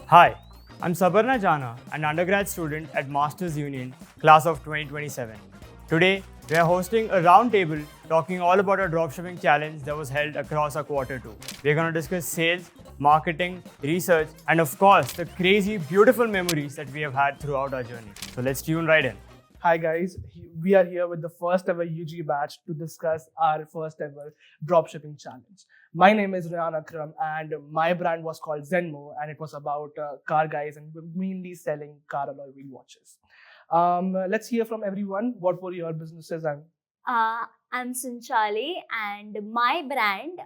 Hi, I'm Sabarna Jana, an undergrad student at Masters Union, class of 2027. Today, we are hosting a roundtable talking all about a dropshipping challenge that was held across our quarter two. We're going to discuss sales, marketing, research, and of course, the crazy, beautiful memories that we have had throughout our journey. So let's tune right in. Hi guys, we are here with the first ever UG batch to discuss our first ever dropshipping challenge. My name is Rayan Akram and my brand was called Zenmo and it was about car guys and we're mainly selling car alloy wheel watches. Let's hear from everyone. What were your businesses and I'm Sanchali and my brand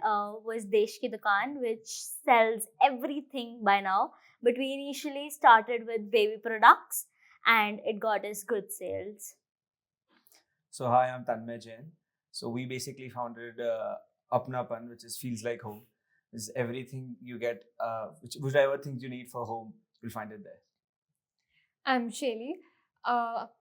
was Desh Ki Dukaan, which sells everything by now. But we initially started with baby products and it got us good sales. So hi, I'm Tanmay Jain. So we basically founded Apnapan, which is feels like home. Is everything you get, whichever things you need for home, you'll find it there. I'm Shaylee.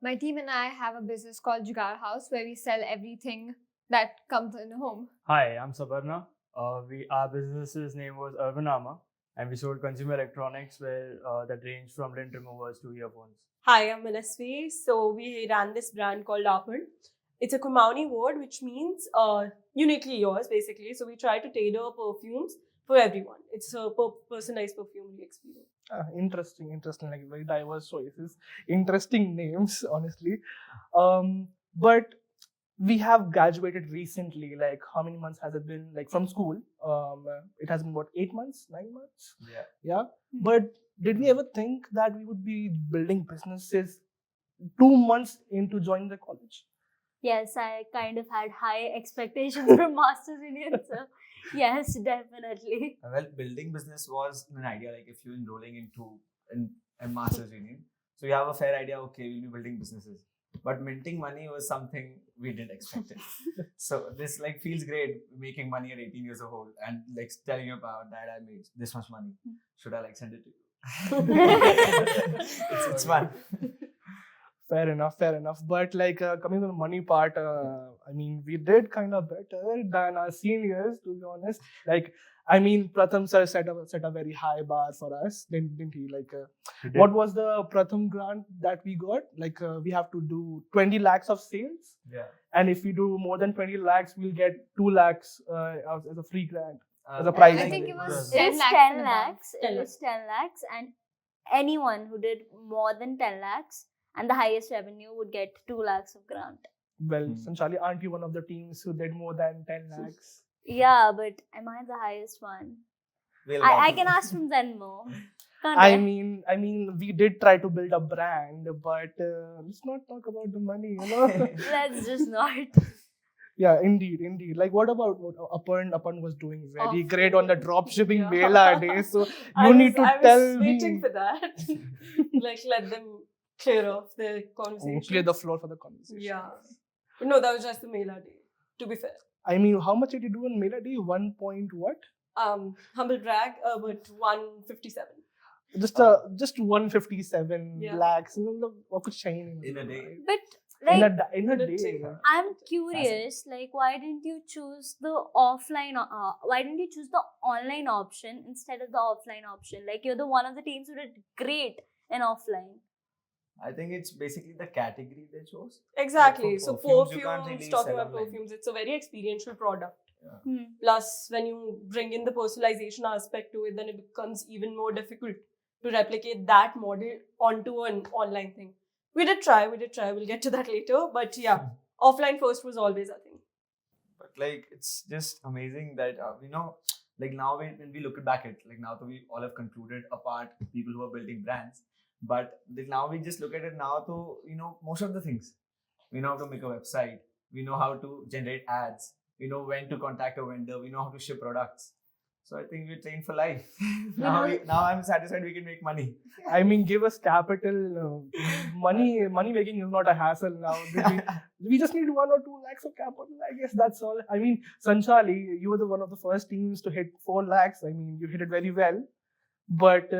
My team and I have a business called Jugaad House where we sell everything that comes in home. Hi, I'm Sabarna. Our business's name was Urbanama, and we sold consumer electronics that range from lint removers to earphones. Hi, I'm Manasvi. So we ran this brand called Arpan. It's a Kumaoni word, which means uniquely yours, basically. So we try to tailor perfumes for everyone. It's a personalized perfume experience. interesting, like very diverse choices, interesting names, honestly. But we have graduated recently. Like, how many months has it been? Like from school, it has been what, 8 months, 9 months? Yeah. But did we ever think that we would be building businesses 2 months into joining the college? Yes, I kind of had high expectations from Masters Union. So, yes, definitely. Well, building business was an idea. Like if you're enrolling into a master's union, so you have a fair idea. Okay, we'll be building businesses. But minting money was something we didn't expect it. So this like feels great making money at 18 years old and like telling your parent, Dad, I made this much money. Should I like send it to you? it's fun. Fair enough. But like coming to the money part, I mean, we did kind of better than our seniors, to be honest. Like, I mean, Pratham sir set a very high bar for us, didn't he? Like, what was the Pratham grant that we got? Like, we have to do 20 lakhs of sales. Yeah. And if we do more than 20 lakhs, we'll get 2 lakhs as a free grant, as a prize. I think it was It 10 was lakhs 10 and lakhs. above. It was 10 lakhs. And anyone who did more than 10 lakhs and the highest revenue would get 2 lakhs of grant. Well, Sanchali, aren't you one of the teams who did more than 10 lakhs? Yeah, but am I the highest one? We'll I can ask from Zenmo. Can't I mean, we did try to build a brand, but let's not talk about the money, you know. Let's just not. Yeah, indeed. Like, what about what Apan was doing very Of great on the course. dropshipping Yeah. Mela days. So I you need to was tell waiting me. for that. Like, let them clear off the conversation. Clear the floor for the conversation. Yeah. But no, that was just the Mela day, to be fair. I mean, how much did you do on Mela day? 1 point what? Humble brag, but 157. Just 157 Yeah. lakhs. What could shine In a day. But in like, in a In a day. day. I'm curious, like, why didn't you choose the offline? Why didn't you choose the online option instead of the offline option? Like, you're the one of the teams who did great in offline. I think it's basically the category they chose. Exactly. Like So for perfumes, you can't perfumes, really talking sell about online. perfumes, it's a very experiential product. Yeah. Plus, when you bring in the personalization aspect to it, then it becomes even more difficult to replicate that model onto an online thing. We did try. We'll get to that later. But yeah, offline first was always a thing. But like it's just amazing that like now when we look back at like now that we all have concluded apart people who are building brands, but now we just look at it now to most of the things we know how to make a website, we know how to generate ads, we know when to contact a vendor, we know how to ship products. So I think we're trained for life. now I'm satisfied we can make money. I mean, give us capital. Money making is not a hassle now. We just need 1 or 2 lakhs of capital. I guess that's all. I mean, Sanchali, you were one of the first teams to hit 4 lakhs. I mean, you hit it very well. But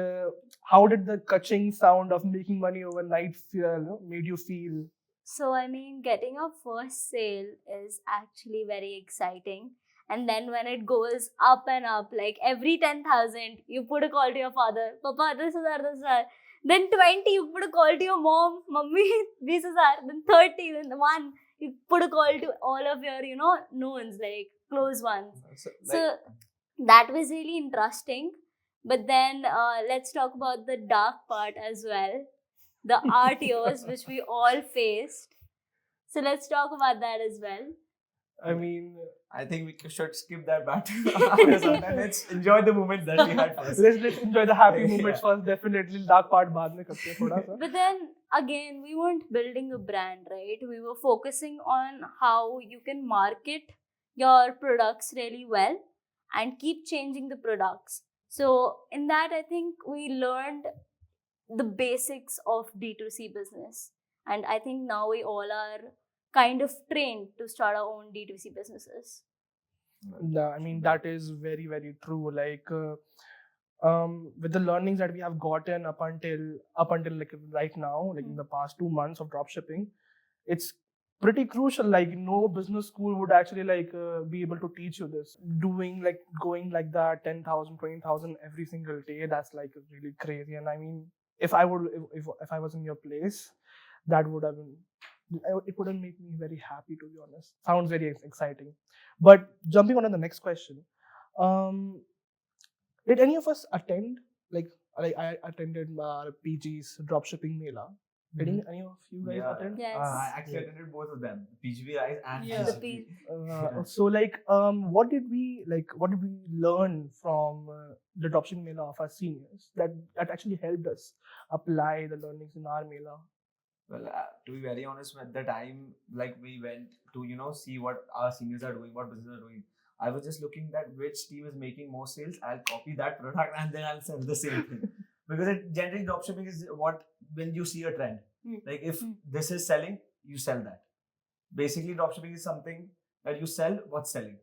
how did the kaching sound of making money overnight made you feel? So, I mean, getting our first sale is actually very exciting. And then when it goes up and up, like every 10,000, you put a call to your father, Papa, this is our. Then 20, you put a call to your mom, Mummy, this is our. Then 30, then 1, you put a call to all of your, knowns, like close ones. So that was really interesting. But then let's talk about the dark part as well, the RTOs, which we all faced. So let's talk about that as well. I mean, I think we should skip that battle after some time. Let's enjoy the moment that we had first. let's enjoy the happy moments Yeah. first. Definitely, dark part baad mein karte hain thoda sa. But then again, we weren't building a brand, right? We were focusing on how you can market your products really well and keep changing the products. So in that, I think we learned the basics of D2C business. And I think now we all are kind of trained to start our own D2C businesses. Yeah, I mean that is very, very true. Like with the learnings that we have gotten up until like right now, like in the past 2 months of dropshipping, it's pretty crucial. Like no business school would actually like be able to teach you this. Going like that 10,000, 20,000 every single day, that's like really crazy. And I mean, if I was in your place, that would have been, it wouldn't make me very happy, to be honest. Sounds very exciting. But jumping on to the next question, did any of us attend, like I attended PG's dropshipping mela? Did any of you guys attend? Yes. I actually attended both of them, PGV Rise and Yeah. The PGV. P- So like what did we learn from the dropshipping mela of our seniors that actually helped us apply the learnings in our mela? Well, to be very honest, at the time, like we went to see what our seniors are doing, what business are doing. I was just looking at which team is making more sales. I'll copy that product and then I'll sell the same thing. Because generally dropshipping is what, when you see a trend, like if this is selling, you sell that. Basically, dropshipping is something that you sell what's selling.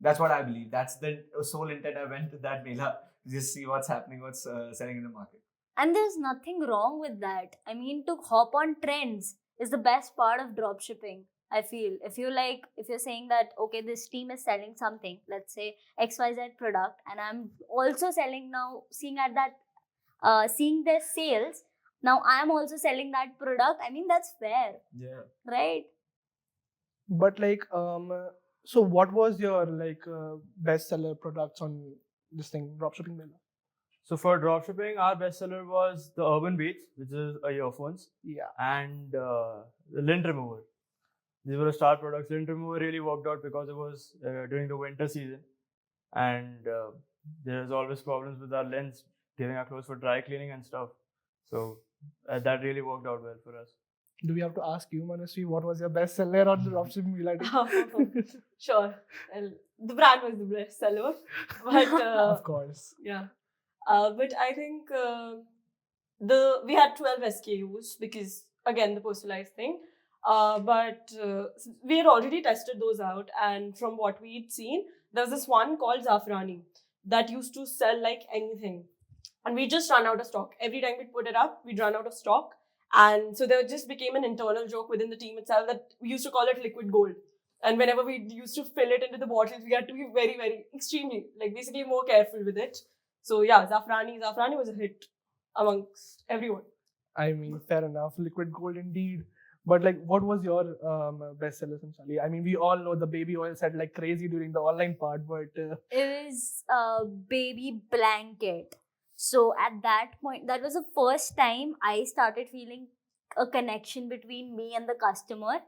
That's what I believe. That's the sole intent. I went to that mela to just see what's happening, what's selling in the market. And there's nothing wrong with that. I mean, to hop on trends is the best part of dropshipping. I feel if you're saying that, okay, this team is selling something, let's say XYZ product, and I'm also selling now, seeing their sales, now I'm also selling that product. I mean, that's fair, Yeah. right? But like so what was your like bestseller products on this thing, dropshipping mela? So for dropshipping, our bestseller was the Urban Beats, which is a earphones, Yeah. and the lint remover. These were the star products. Lint remover really worked out because it was during the winter season, and there's always problems with our lens giving our clothes for dry cleaning and stuff. So that really worked out well for us. Do we have to ask you, Manasri, what was your bestseller on the dropshipping mela? Sure. Well, the brand was the bestseller, but Of course. yeah. But I think we had 12 SKUs because again the personalized thing. But we had already tested those out, and from what we'd seen, there was this one called Zafrani that used to sell like anything, and we just run out of stock. Every time we'd put it up, we'd run out of stock, and so there just became an internal joke within the team itself that we used to call it liquid gold. And whenever we used to fill it into the bottles, we had to be very, very extremely, like basically more careful with it. So yeah, Zafrani was a hit amongst everyone. I mean, fair enough. Liquid gold indeed. But like, what was your bestseller, Sanchali? I mean, we all know the baby oil said like crazy during the online part, but It was a baby blanket. So at that point, that was the first time I started feeling a connection between me and the customer,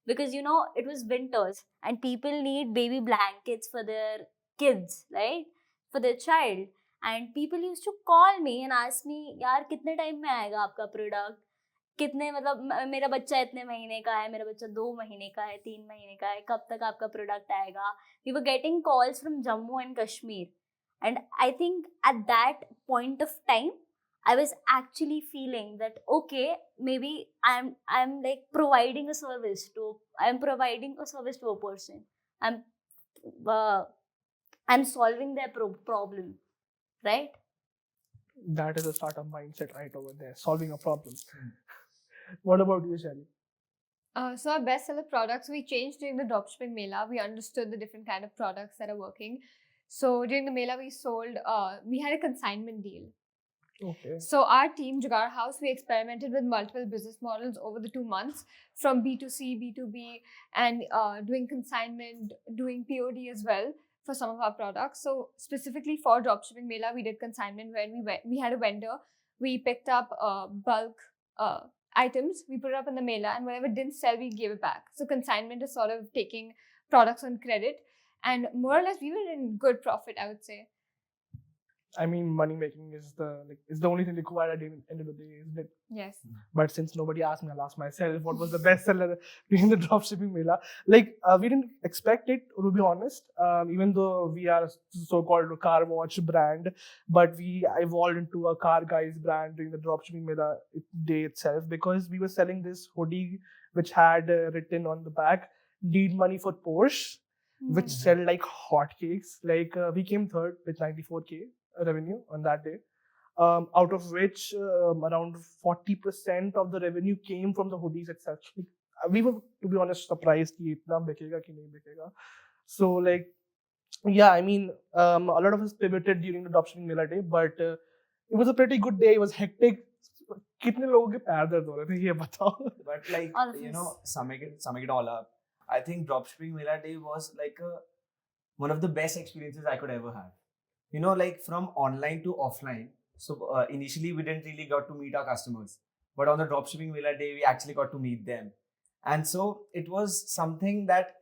because it was winters and people need baby blankets for their kids, right? For their child. And people used to call me and ask me, यार कितने time में आएगा आपका product, कितने मतलब मेरा बच्चा इतने महीने का है, मेरा बच्चा 2 महीने का है, 3 महीने का है, कब तक आपका प्रोडक्ट आएगा. We were getting calls from Jammu and Kashmir, and I think at that point of time I was actually feeling that okay, maybe I'm like providing a service to a person. I'm solving their problem, right? that is a startup mindset right over there, solving a problem. What about you, Shally? So our bestseller products, we changed during the dropshipping mela. We understood the different kind of products that are working. So during the mela, we had a consignment deal. Okay. So our team, Jugaad House, we experimented with multiple business models over the 2 months, from B2C, B2B, and doing consignment, doing POD as well for some of our products. So specifically for dropshipping mela, we did consignment when we had a vendor. We picked up bulk items, we put it up in the mela, and whatever didn't sell, we gave it back. So consignment is sort of taking products on credit, and more or less we were in good profit, I would say. I mean, money making is the only thing required at the end of the day, isn't it? Yes. But since nobody asked me, I'll ask myself, what was the bestseller during the dropshipping mela? We didn't expect it, to be honest, even though we are so-called car watch brand, but we evolved into a car guys brand during the dropshipping mela day itself, because we were selling this hoodie which had written on the back, "Need money for Porsche," which sell like hotcakes. We came third with 94K revenue on that day, out of which around 40% of the revenue came from the hoodies itself. We were, to be honest, surprised कि इतना बिकेगा कि नहीं बिकेगा. So yeah, I mean, a lot of us pivoted during the dropshipping mela day, but it was a pretty good day. It was hectic. कितने लोगों के पैर दर्द हो रहे थे ये बताओ. But like, All of you us. know, summing it all up, I think dropshipping Mela Day was like one of the best experiences I could ever have. You know, like from online to offline. So initially we didn't really got to meet our customers, but on the dropshipping Mela Day we actually got to meet them, and so it was something that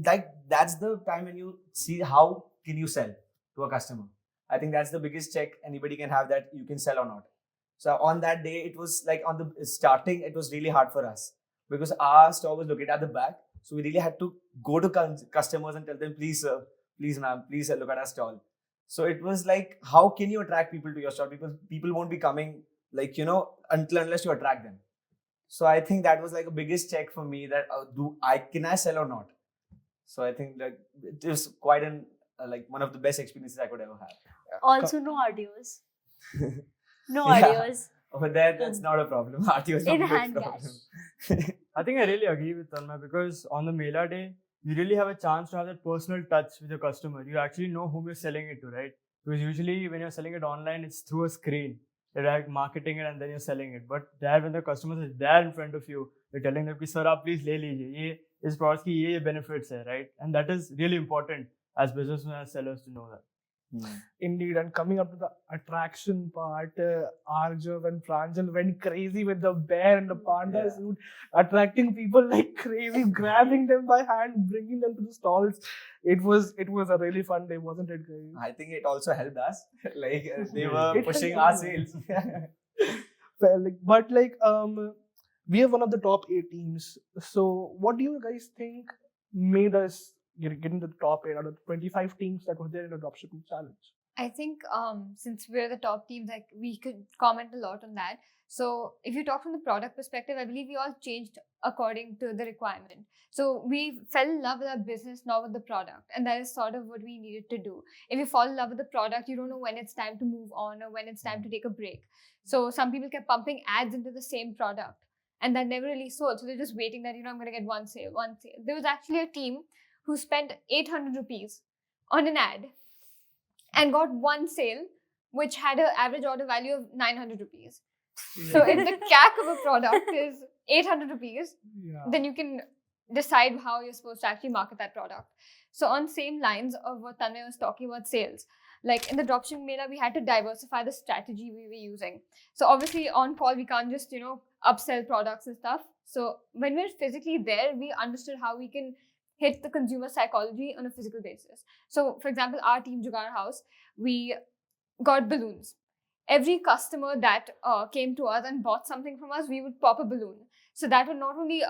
that's the time when you see how can you sell to a customer. I think that's the biggest check anybody can have, that you can sell or not. So on that day, it was like on the starting, it was really hard for us because our store was located at the back. So we really had to go to customers and tell them, please, sir, please, ma'am, please look at our stall. So it was like, how can you attract people to your stall? Because people won't be coming, unless you attract them. So I think that was like a biggest check for me, that can I sell or not? So I think that it was quite one of the best experiences I could ever have. Also, no RTOs. No Yeah. RTOs. Over there, that's not a problem. RTO is not In a big hand problem. I think I really agree with Tanmay, because on the Mela day, you really have a chance to have that personal touch with your customer. You actually know whom you're selling it to, right? Because usually when you're selling it online, it's through a screen. You're like marketing it and then you're selling it. But there, when the customer is there in front of you, you're telling them, sir, aap please le lijiye. Ye is products ki ye benefits hai, right? And that is really important as businessmen, as sellers, to know that. Indeed, and coming up to the attraction part, Arjav and Pranjal went crazy with the bear and the panda suit, attracting people like crazy, grabbing them by hand, bringing them to the stalls. It was a really fun day, wasn't it, guys? I think it also helped us. They were It pushing helped our us. sales. We are one of the top 8 teams. So, what do you guys think made us get into the top 8 out of 25 teams that were there in the dropshipping challenge? I think since we're the top teams, like we could comment a lot on that. So if you talk from the product perspective, I believe we all changed according to the requirement. So we fell in love with our business, not with the product. And that is sort of what we needed to do. If you fall in love with the product, you don't know when it's time to move on or when it's time to take a break. So some people kept pumping ads into the same product, and that never really sold. So they're just waiting that, I'm going to get one sale. There was actually a team who spent 800 rupees on an ad and got one sale, which had an average order value of 900 rupees. So if the CAC of a product is 800 rupees, then you can decide how you're supposed to actually market that product. So on same lines of what Tanmay was talking about sales, like in the dropshipping mela, we had to diversify the strategy we were using. So obviously on call, we can't just, upsell products and stuff. So when we're physically there, we understood how we can hit the consumer psychology on a physical basis. So for example, our team, Jugaad House, we got balloons. Every customer that came to us and bought something from us, we would pop a balloon. So that would not only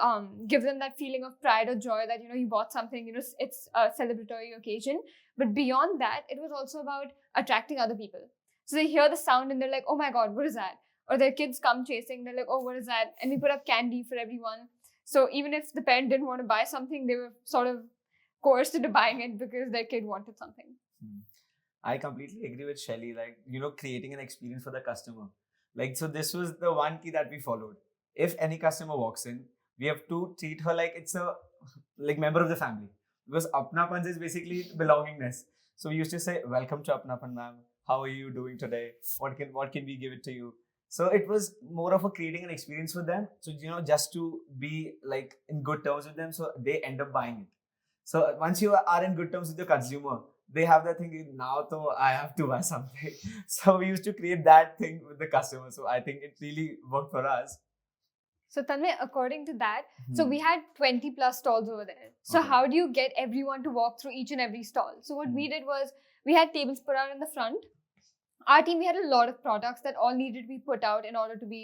give them that feeling of pride or joy that, you bought something, it's a celebratory occasion. But beyond that, it was also about attracting other people. So they hear the sound and they're like, oh my God, what is that? Or their kids come chasing, they're like, oh, what is that? And we put up candy for everyone. So even if the parent didn't want to buy something, they were sort of coerced into buying it because their kid wanted something. I completely agree with Shelly. Creating an experience for the customer. So this was the one key that we followed. If any customer walks in, we have to treat her like it's a like member of the family, because apnapan is basically belongingness. So we used to say, "Welcome to apnapan, ma'am. How are you doing today? What can we give it to you?" So it was more of a creating an experience for them. So just to be like in good terms with them, so they end up buying it. So once you are in good terms with the consumer, they have that thing now. So I have to buy something. So we used to create that thing with the customer. So I think it really worked for us. So Tanmay, according to that, so Hmm. we had 20 plus stalls over there. So Okay. how do you get everyone to walk through each and every stall? So what we did was, we had tables put out in the front. Our team, we had a lot of products that all needed to be put out in order to be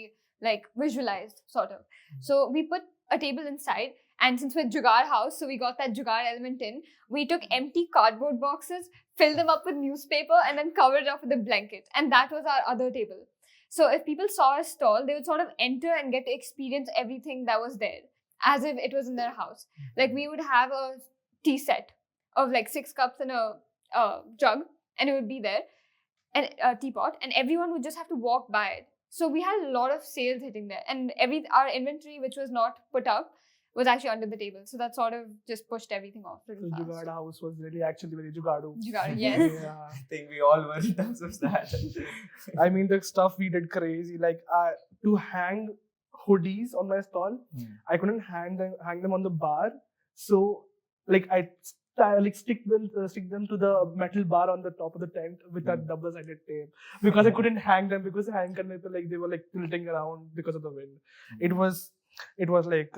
like visualized, sort of. So we put a table inside, and since we're Jugaad house, so we got that Jugaad element in. We took empty cardboard boxes, filled them up with newspaper, and then covered it up with a blanket. And that was our other table. So if people saw our stall, they would sort of enter and get to experience everything that was there, as if it was in their house. Like we would have a tea set of like 6 cups and a jug, and it would be there, and a teapot, and everyone would just have to walk by it. So we had a lot of sales hitting there, and our inventory, which was not put up, was actually under the table. So that sort of just pushed everything off The really fast. Jugaad house was really actually very Jugaadu. Jugaad, yes. Yeah. I think we all were in terms of that. I mean, the stuff we did crazy. Like to hang hoodies on my stall, I couldn't hang them on the bar. So like I stick them to the metal bar on the top of the tent with that double-sided tape, because I couldn't hang them, because hang karne pe, like they were like tilting around because of the wind. It was like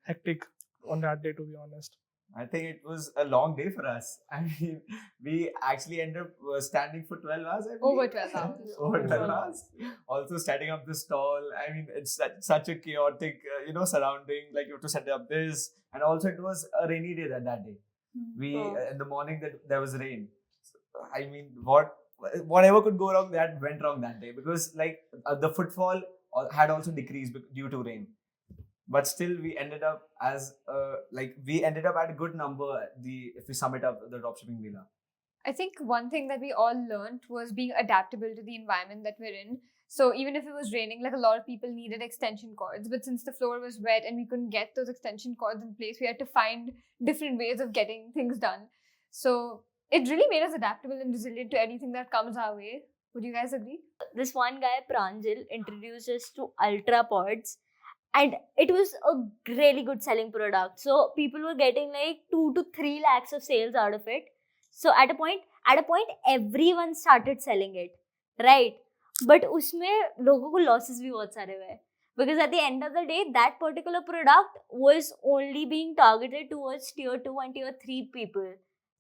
hectic on that day, to be honest. I think it was a long day for us. I mean, we actually ended up standing for 12 hours. I believe. Over 12 hours. Over 12 hours. Also setting up the stall. I mean, it's such a chaotic, surrounding. Like you have to set up this, and also it was a rainy day that day. We in the morning that there was rain. So, I mean, whatever could go wrong, that went wrong that day, because like the footfall had also decreased due to rain. But still, we ended up at a good number. If we sum it up, the dropshipping villa. I think one thing that we all learned was being adaptable to the environment that we're in. So even if it was raining, like a lot of people needed extension cords, but since the floor was wet and we couldn't get those extension cords in place, we had to find different ways of getting things done. So it really made us adaptable and resilient to anything that comes our way. Would you guys agree? This one guy, Pranjal, introduced us to Ultra Pods. And it was a really good selling product. So people were getting like 2 to 3 lakhs of sales out of it. So at a point, everyone started selling it, right? But उसमें लोगों को losses भी बहुत सारे हुए, because at the end of the day, that particular product was only being targeted towards tier 2 and tier 3 people,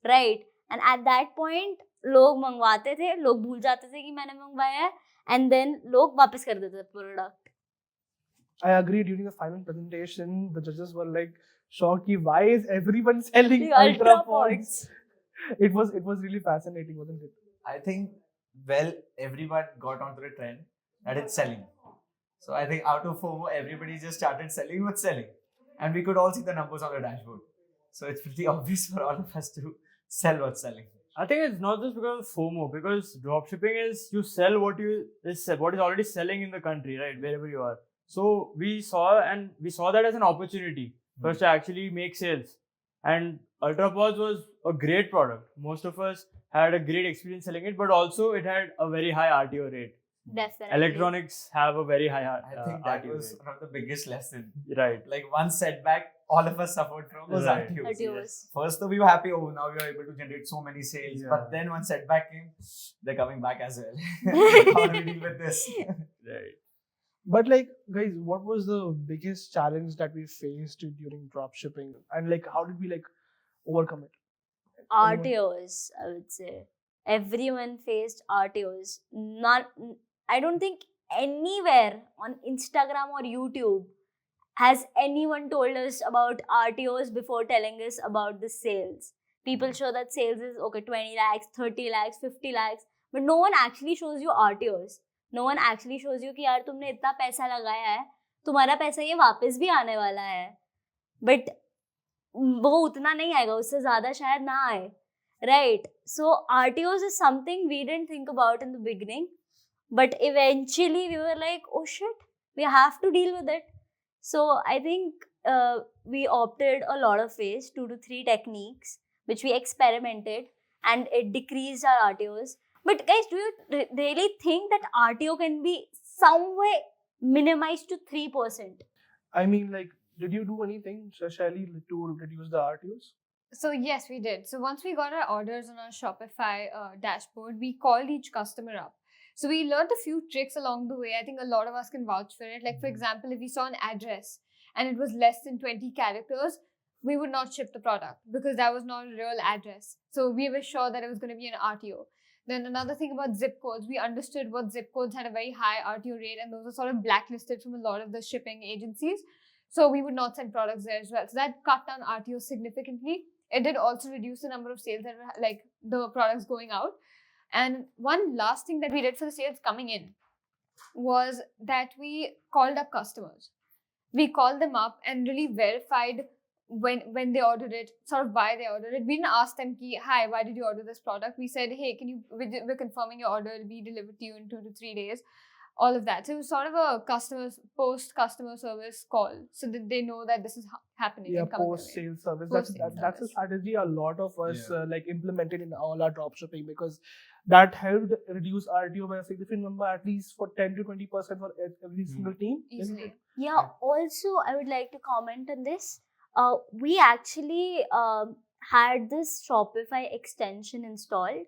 right? And at that point, लोग मंगवाते थे, लोग भूल जाते थे कि मैंने मंगवाया है, and then लोग वापस कर देते थे product. I agree. During the final presentation, the judges were like shocked. Why is everyone selling The Ultra Ultra Pods? It was really fascinating, wasn't it? I think everyone got onto the trend that it's selling. So I think out of FOMO, everybody just started selling what's selling, and we could all see the numbers on the dashboard. So it's pretty obvious for all of us to sell what's selling. I think it's not just because of FOMO, because dropshipping is you sell what is already selling in the country, right? Wherever you are. So we saw that as an opportunity for us to actually make sales. And Ultra Pods was a great product. Most of us had a great experience selling it, but also it had a very high RTO rate. Definitely. Electronics have a very high I think that RTO was rate. one of the biggest lessons. Right. Like one setback all of us suffered from was Right. RTOs. RTOs. First, though, we were happy, now we are able to generate so many sales. Yeah. But then one setback came, they're coming back as well. How do we deal with this? Right. But like, guys, what was the biggest challenge that we faced during dropshipping, and like, how did we like overcome it? RTOs, I would say. Everyone faced RTOs. I don't think anywhere on Instagram or YouTube has anyone told us about RTOs before telling us about the sales. People show that sales is okay, 20 lakhs, 30 lakhs, 50 lakhs, but no one actually shows you RTOs. No one actually shows you कि यार तुमने इतना पैसा लगाया है, तुम्हारा पैसा ये वापस भी आने वाला है, but वो उतना नहीं आएगा, उससे ज़्यादा शायद ना आए, right? So RTOs is something we didn't think about in the beginning, but eventually we were like, oh shit, we have to deal with it. So I think we opted a lot of ways, 2 to 3 techniques, which we experimented, and it decreased our RTOs. But guys, do you really think that RTO can be some way minimized to 3%? I mean, like, did you do anything, Shelly, to reduce the RTOs? So yes, we did. So once we got our orders on our Shopify dashboard, we called each customer up. So we learned a few tricks along the way. I think a lot of us can vouch for it. Like, for example, if we saw an address and it was less than 20 characters, we would not ship the product because that was not a real address. So we were sure that it was going to be an RTO. Then another thing about zip codes, we understood what zip codes had a very high RTO rate, and those are sort of blacklisted from a lot of the shipping agencies. So we would not send products there as well. So that cut down RTO significantly. It did also reduce the number of sales that were like the products going out. And one last thing that we did for the sales coming in was that we called up customers. We called them up and really verified when they ordered it, sort of why they ordered it. We didn't ask them, hi, why did you order this product? We said, hey, we're confirming your order, it'll be delivered to you in 2 to 3 days. All of that. So it was sort of a post-customer service call, so that they know that this is happening. Yeah, post-sales service. That's a strategy a lot of us like implemented in all our dropshipping, because that helped reduce RTO by a significant number, at least for 10 to 20% for every single team. Easily. Yeah, also I would like to comment on this. We actually had this Shopify extension installed.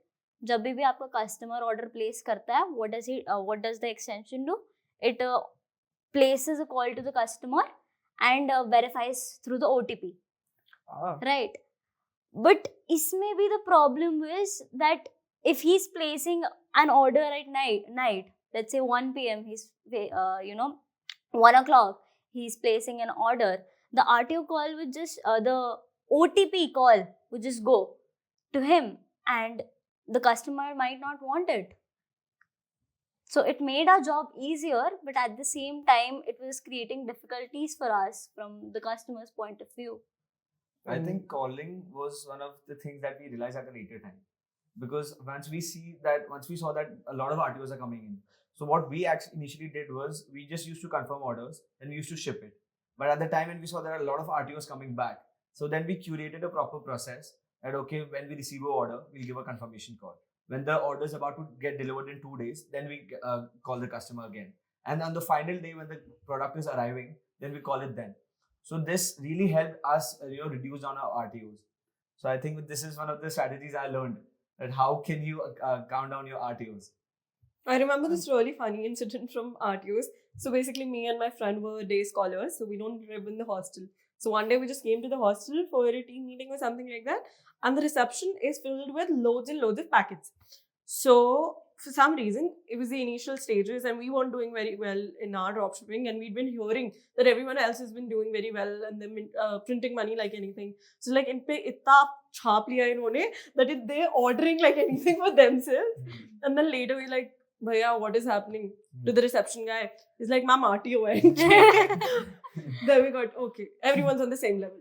जब भी आपका customer order place करता है, what does the extension do? It places a call to the customer and verifies through the OTP. Right? But इसमें भी the problem is that if he's placing an order at night, let's say 1 p.m. he's 1 o'clock he's placing an order, the RTO call would just the OTP call would just go to him, and the customer might not want it. So it made our job easier, but at the same time, it was creating difficulties for us from the customer's point of view. I think calling was one of the things that we realized at a later time, because once we saw that a lot of RTOs are coming in, so what we actually initially did was we just used to confirm orders and we used to ship it. But at the time when we saw there are a lot of RTOs coming back, so then we curated a proper process. That okay, when we receive an order, we'll give a confirmation call. When the order is about to get delivered in 2 days, then we call the customer again. And on the final day when the product is arriving, then we call it then. So this really helped us, reduce down our RTOs. So I think this is one of the strategies I learned, that how can you count down your RTOs. I remember this really funny incident from RTOs. So basically, me and my friend were day scholars, so we don't live in the hostel. So one day we just came to the hostel for a team meeting or something like that, and the reception is filled with loads and loads of packets. So for some reason, it was the initial stages and we weren't doing very well in our dropshipping, and we'd been hearing that everyone else has been doing very well and they've been printing money like anything. So like in pe itna chhap liya inhone that they're ordering like anything for themselves. And then later we're like, Bhaiya, what is happening? To the reception guy. He's like, ma'am, RTO hai. Then we got, okay, everyone's on the same level.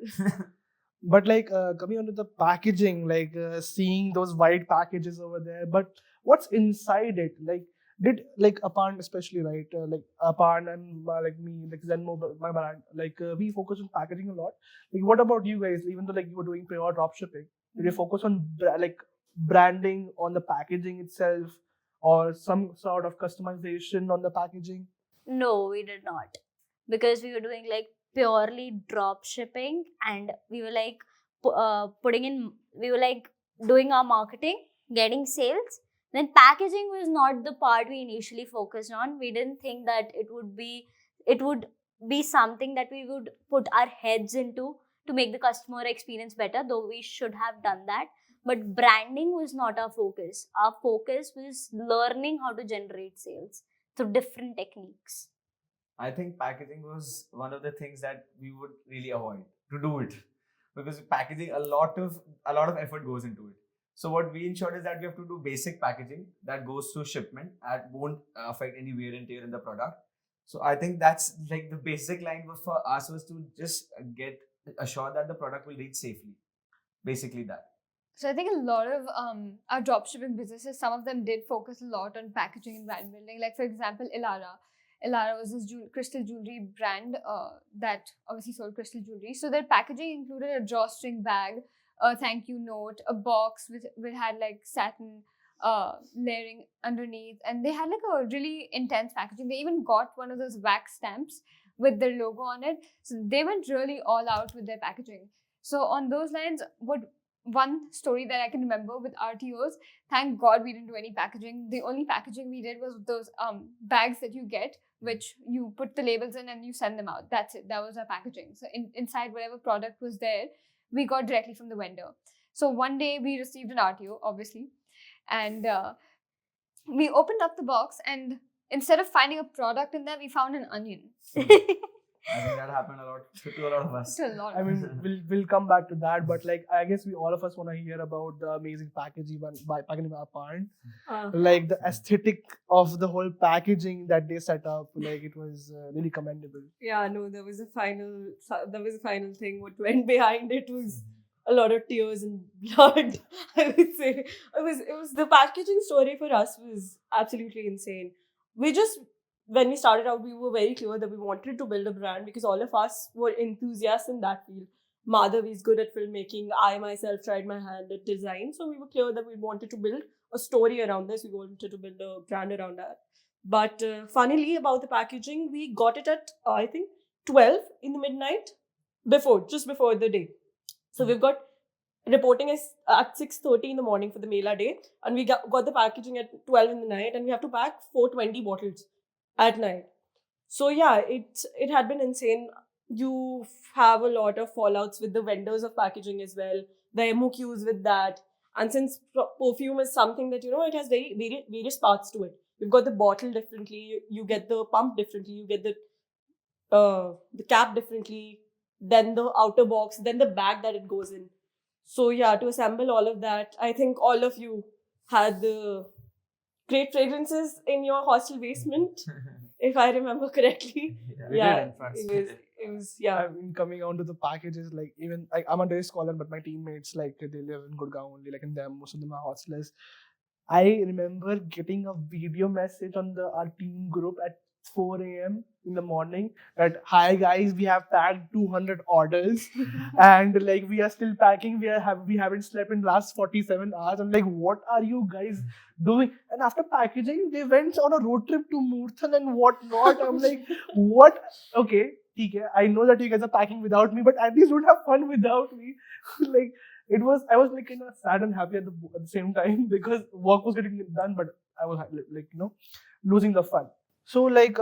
But like coming onto the packaging, like seeing those white packages over there, but what's inside it? Like did like Aparn especially, right? Like Aparn and like me, like Zenmo, my brand, like we focus on packaging a lot. Like what about you guys? Even though like you were doing pure dropshipping, did you focus on like branding on the packaging itself, or some sort of customization on the packaging? No, we did not, because we were doing like purely drop shipping, and we were like doing our marketing, getting sales. Then packaging was not the part we initially focused on. We didn't think that it would be something that we would put our heads into to make the customer experience better, though we should have done that. But branding was not our focus. Our focus was learning how to generate sales through different techniques. I think packaging was one of the things that we would really avoid to do it, because packaging, a lot of effort goes into it. So what we ensured is that we have to do basic packaging that goes through shipment and won't affect any wear and tear in the product. So I think that's like the basic line for us was to just get assured that the product will reach safely. Basically that. So I think a lot of our dropshipping businesses, some of them did focus a lot on packaging and brand building. Like for example, Ilara. Elara was this crystal jewelry brand that obviously sold crystal jewelry. So their packaging included a drawstring bag, a thank you note, a box with had like satin layering underneath, and they had like a really intense packaging. They even got one of those wax stamps with their logo on it. So they went really all out with their packaging. So on those lines, one story that I can remember with RTOs, thank God we didn't do any packaging. The only packaging we did was those bags that you get, which you put the labels in and you send them out. That's it. That was our packaging. So inside whatever product was there, we got directly from the vendor. So one day we received an RTO, obviously, and we opened up the box, and instead of finding a product in there, we found an onion. I think that happened a lot to a lot of us. To a lot. I mean, we'll come back to that, but like I guess all of us want to hear about the amazing packaging by packaging part. Like the aesthetic of the whole packaging that they set up, like it was really commendable. Yeah, no, there was a final thing. What went behind it was a lot of tears and blood. I would say it was the packaging story for us was absolutely insane. When we started out, we were very clear that we wanted to build a brand because all of us were enthusiasts in that field. Madhav is good at filmmaking. I myself tried my hand at design. So we were clear that we wanted to build a story around this. We wanted to build a brand around that. But funnily about the packaging, we got it at, I think, 12 in the midnight, just before the day. So we've got reporting is at 6:30 in the morning for the Mela day. And we got the packaging at 12 in the night. And we have to pack 420 bottles at night. So yeah, it had been insane. You have a lot of fallouts with the vendors of packaging as well, the MOQs with that. And since perfume is something that, it has various parts to it. You've got the bottle differently, you get the pump differently, you get the cap differently, then the outer box, then the bag that it goes in. So yeah, to assemble all of that, I think all of you had the great fragrances in your hostel basement, if I remember correctly. Yeah, It was yeah. I mean, coming on to the packages, like even like I'm a day scholar, but my teammates like they live in Gurgaon only, like in them, most of them are hostelers. I remember getting a video message on our team group at 4 a.m. in the morning that, hi guys, we have packed 200 orders and like we are still packing. We haven't slept in last 47 hours. I'm like, what are you guys doing? And after packaging, they went on a road trip to Murthan and whatnot. I'm like, what? Okay, I know that you guys are packing without me, but at least don't have fun without me. Like I was like kind of sad and happy at the same time because work was getting done, but I was like losing the fun. So like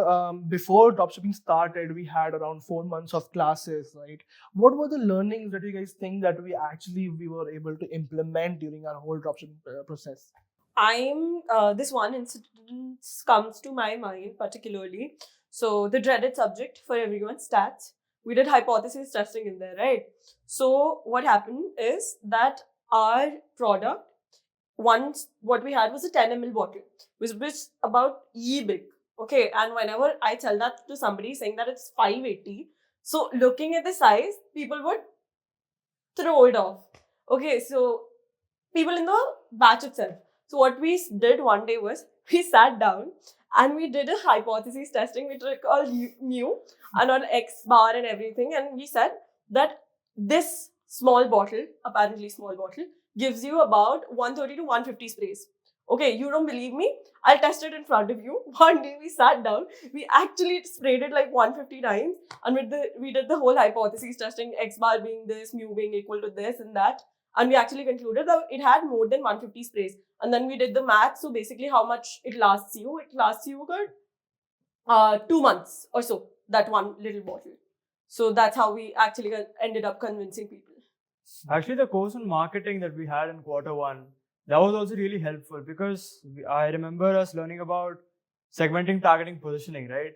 before dropshipping started, we had around 4 months of classes, right? What were the learnings that you guys think that we were able to implement during our whole dropshipping process? This one incident comes to my mind particularly. So the dreaded subject for everyone, stats. We did hypothesis testing in there, right? So what happened is that our product, what we had was a 10 ml bottle, which was about big. Okay, and whenever I tell that to somebody saying that it's 580, so looking at the size, people would throw it off. Okay, so people in the batch itself. So what we did one day was we sat down and we did a hypothesis testing. We took all mu and on X bar and everything, and we said that this apparently small bottle, gives you about 130 to 150 sprays. Okay, you don't believe me? I'll test it in front of you. One day we sat down, we actually sprayed it like 150 times, and we did the whole hypothesis testing, X bar being this, mu being equal to this and that, and we actually concluded that it had more than 150 sprays. And then we did the math, so basically how much it lasts you. It lasts you good 2 months or so, that one little bottle. So that's how we actually ended up convincing people. Actually, the course on marketing that we had in Q1, that was also really helpful because I remember us learning about segmenting, targeting, positioning, right?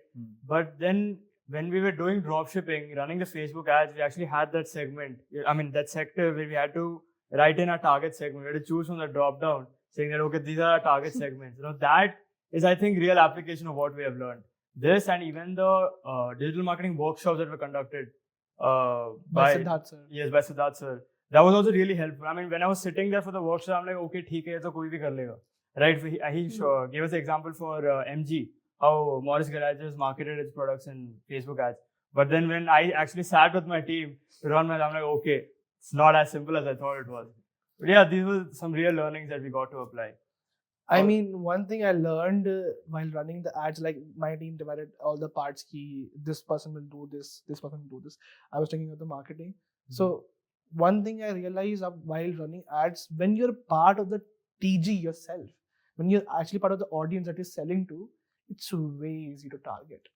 But then when we were doing dropshipping, running the Facebook ads, we actually had that segment. That sector where we had to write in our target segment. We had to choose from the drop down, saying that, okay, these are our target segments. That is, I think, real application of what we have learned. This and even the digital marketing workshops that were conducted by Siddharth sir. Yes, by Siddharth sir. That was also really helpful. When I was sitting there for the workshop, I'm like, okay, theek hai, to koi bhi kar lega. Right? He gave us an example for MG, how Morris Garages marketed its products in Facebook ads. But then when I actually sat with my team to run my, I'm like, okay, it's not as simple as I thought it was. But yeah, these were some real learnings that we got to apply. I mean, one thing I learned while running the ads, like my team divided all the parts. This person will do this, this person will do this. I was taking out the marketing. So one thing I realized while running ads, when you're part of the TG yourself, when you're actually part of the audience that you're selling to, it's way easy to target.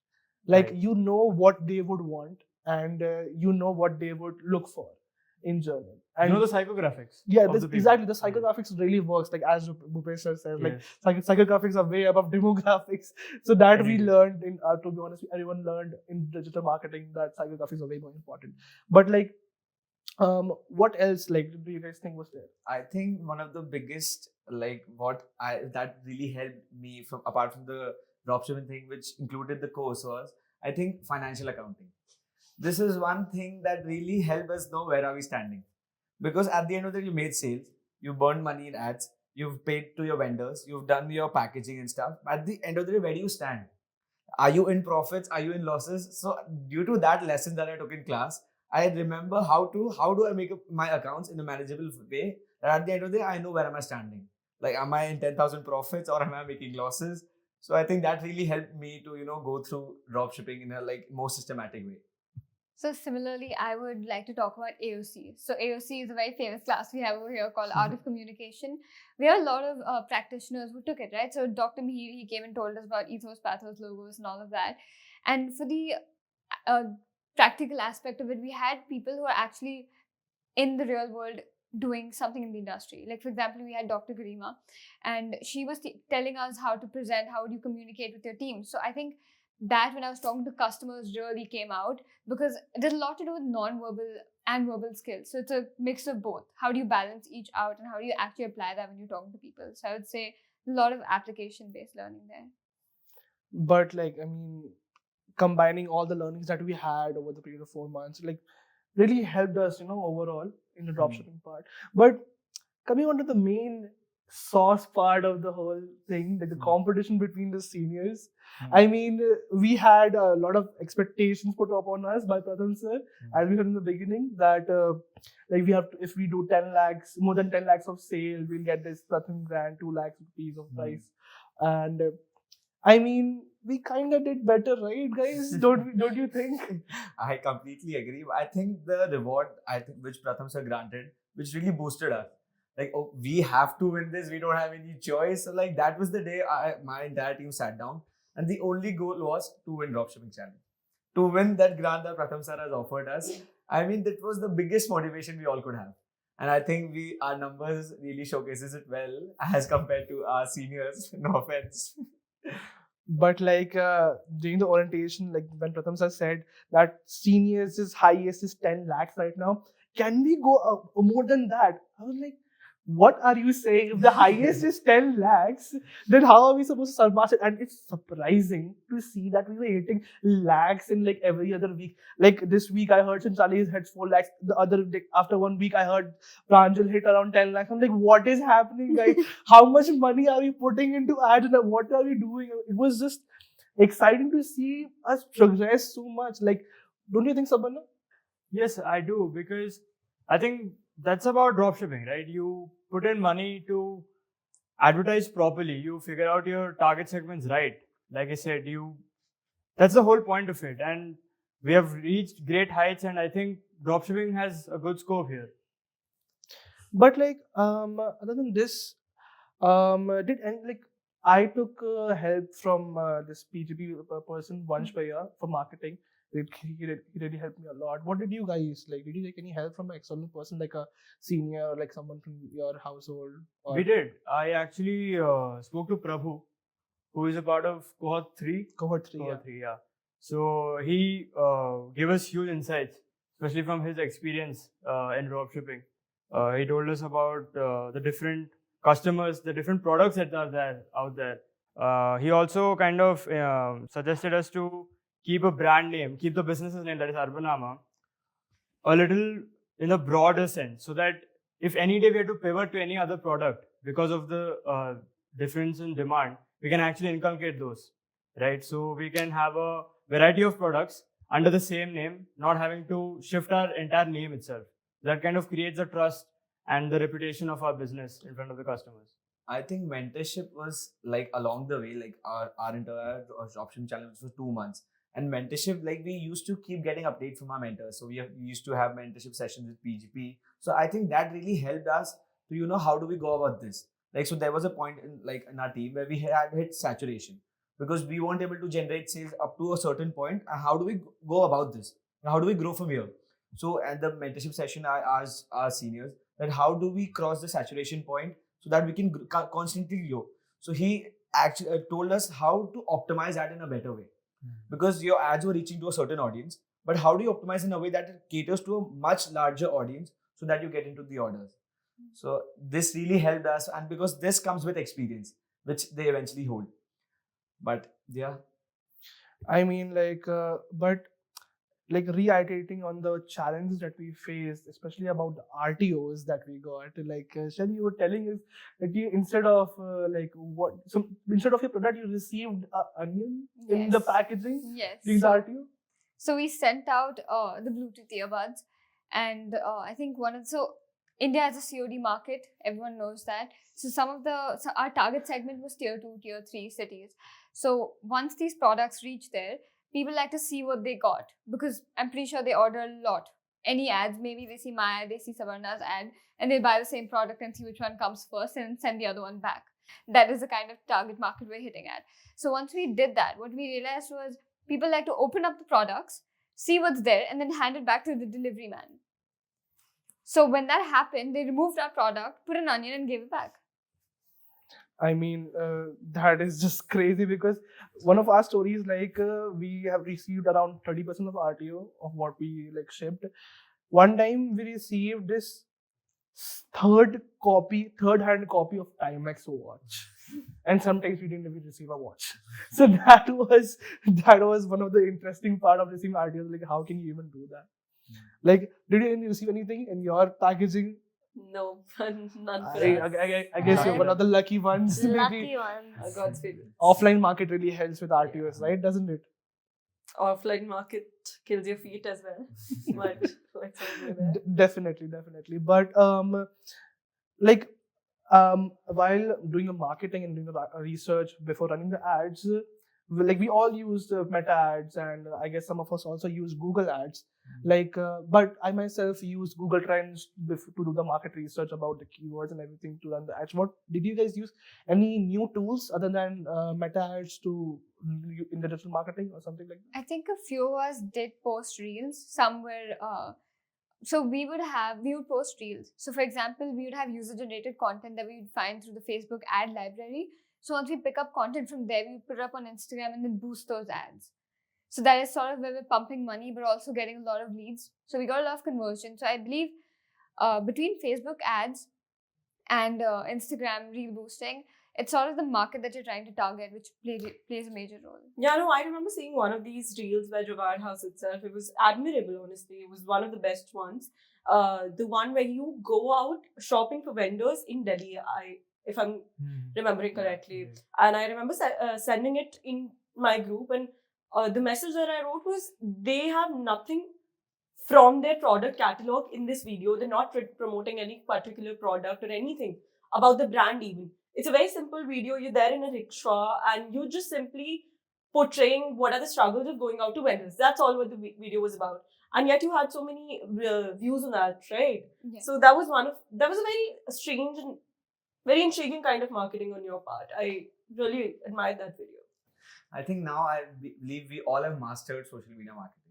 Like Right. you know what they would want, and you know what they would look for in journal. And You know the psychographics. yeah, of the people. exactly. The psychographics really works. Like as Bhupesh sir says, like Yes. psychographics are way above demographics. So that we Indeed. learned in, to be honest, everyone learned in digital marketing that psychographics are way more important. But like, what else? Like, do you guys think was there? I think one of the biggest, like, that really helped me from apart from the dropshipping thing, which included the course, was I think financial accounting. This is one thing that really helped us know where are we standing, because at the end of the day, you made sales, you burned money in ads, you've paid to your vendors, you've done your packaging and stuff. At the end of the day, where do you stand? Are you in profits? Are you in losses? So due to that lesson that I took in class, I remember how do I make my accounts in a manageable way. That at the end of the day, I know where am I standing. Like, am I in 10,000 profits or am I making losses? So I think that really helped me to go through drop shipping in a more systematic way. So similarly, I would like to talk about AOC. So AOC is a very famous class we have over here called Art of Communication. We have a lot of practitioners who took it, right? So Dr. Mihir, he came and told us about ethos, pathos, logos, and all of that. And for the practical aspect of it, we had people who are actually in the real world doing something in the industry. Like, for example, we had Dr. Garima, and she was telling us how to present, how do you communicate with your team. So I think that when I was talking to customers really came out, because there's a lot to do with non-verbal and verbal skills. So it's a mix of both. How do you balance each out, and how do you actually apply that when you're talking to people? So I would say a lot of application-based learning there. But like, I mean, combining all the learnings that we had over the period of 4 months, like, really helped us, overall in the dropshipping part. But coming on to the main sauce part of the whole thing, like the competition between the seniors. I mean, we had a lot of expectations put up on us by Pratham sir, as we said in the beginning, that like we have to, if we do 10 lakhs, more than 10 lakhs of sale, we'll get this Pratham grant, 2 lakhs rupees of price. And I mean, we kind of did better, right, guys? Don't you think? I completely agree. I think the reward which Pratham sir granted, which really boosted us. Like, oh, we have to win this. We don't have any choice. So like, that was the day my entire team sat down, and the only goal was to win Dropshipping Challenge. To win that grant that Pratham sir has offered us. I mean, that was the biggest motivation we all could have. And I think our numbers really showcases it well as compared to our seniors. No offense. But like during the orientation, like when Pratham sir said that seniors' highest is 10 lakhs right now, can we go up more than that? I was like, what are you saying? If the highest is 10 lakhs, then how are we supposed to surpass it? And it's surprising to see that we were hitting lakhs in like every other week. Like this week, I heard Sanchali hit 4 lakhs. The other day, after 1 week, I heard Pranjal hit around 10 lakhs. I'm like, what is happening, guys? How much money are we putting into ads? And what are we doing? It was just exciting to see us progress so much. Like, don't you think, Sabanna? Yes, I do, because I think that's about dropshipping, right? You put in money to advertise properly. You figure out your target segments right. Like I said, that's the whole point of it. And we have reached great heights, and I think dropshipping has a good scope here. But like, other than this, I took help from this PGP person, Vansh Bhaiya, for marketing. He really helped me a lot. What did you guys like? Did you take any help from an external person, like a senior, or like someone from your household? We did. I actually spoke to Prabhu, who is a part of cohort 3. Cohort 3, Cohort 3, yeah. So he gave us huge insights, especially from his experience in dropshipping. He told us about the different customers, the different products that are out there. He also kind of suggested us to keep a brand name, keep the business's name, that is Urbanama, a little in a broader sense, so that if any day we have to pivot to any other product because of the difference in demand, we can actually inculcate those, right? So we can have a variety of products under the same name, not having to shift our entire name itself. That kind of creates the trust and the reputation of our business in front of the customers. I think mentorship was like along the way, like our entire dropshipping challenge was for 2 months. And mentorship, like we used to keep getting updates from our mentors. So we used to have mentorship sessions with PGP. So I think that really helped us to, how do we go about this? Like, so there was a point in our team where we had hit saturation because we weren't able to generate sales up to a certain point. And how do we go about this? How do we grow from here? So at the mentorship session, I asked our seniors that how do we cross the saturation point so that we can constantly grow. So he actually told us how to optimize that in a better way. Because your ads were reaching to a certain audience, but how do you optimize in a way that it caters to a much larger audience so that you get into the orders? So this really helped us, and because this comes with experience, which they eventually hold. But yeah, I mean, but like reiterating on the challenges that we faced, especially about the RTOs that we got. Like Shelly, you were telling us that you instead of instead of your product, you received an onion in the Yes. packaging. Yes. These RTO. So we sent out the Bluetooth earbuds, and I think India is a COD market. Everyone knows that. So our target segment was tier 2, tier 3 cities. So once these products reach there, people like to see what they got because I'm pretty sure they order a lot. Any ads, maybe they see my ad, they see Savarna's ad, and they buy the same product and see which one comes first and send the other one back. That is the kind of target market we're hitting at. So once we did that, what we realized was people like to open up the products, see what's there, and then hand it back to the delivery man. So when that happened, they removed our product, put an onion, and gave it back. I mean, that is just crazy because one of our stories, we have received around 30% of RTO of what we shipped. One time we received this third-hand copy of Timex watch, and sometimes we didn't even receive a watch. So that was one of the interesting part of receiving RTOs. Like, how can you even do that? Like, did you receive anything in your packaging? No, none for us. I guess you're one of the lucky ones. Lucky Maybe ones. God's favor. offline market really helps with RTOs, right? Doesn't it? Offline market kills your feet as well. But let's not go there. Definitely. But while doing the marketing and doing the research before running the ads, we all used Meta ads, and I guess some of us also use Google ads. But I myself use Google Trends to do the market research about the keywords and everything to run the ads. What did you guys use? Any new tools other than Meta ads in the digital marketing or something like that? I think a few of us did post reels. Some were so we would post reels. So for example, we would have user-generated content that we would find through the Facebook ad library. So once we pick up content from there, we put it up on Instagram and then boost those ads. So that is sort of where we're pumping money, but also getting a lot of leads. So we got a lot of conversion. So I believe between Facebook ads and Instagram reel boosting, it's sort of the market that you're trying to target, which plays a major role. Yeah, no, I remember seeing one of these reels by Jugaad House itself. It was admirable, honestly. It was one of the best ones. The one where you go out shopping for vendors in Delhi, if I'm remembering correctly. And I remember sending it in my group, and the message that I wrote was, they have nothing from their product catalog in this video. They're not promoting any particular product or anything about the brand even. It's a very simple video. You're there in a rickshaw and you're just simply portraying what are the struggles of going out to vendors. That's all what the video was about. And yet you had so many views on that, right? Yeah. So that was a very strange and very intriguing kind of marketing on your part. I really admired that video. I think now I believe we all have mastered social media marketing.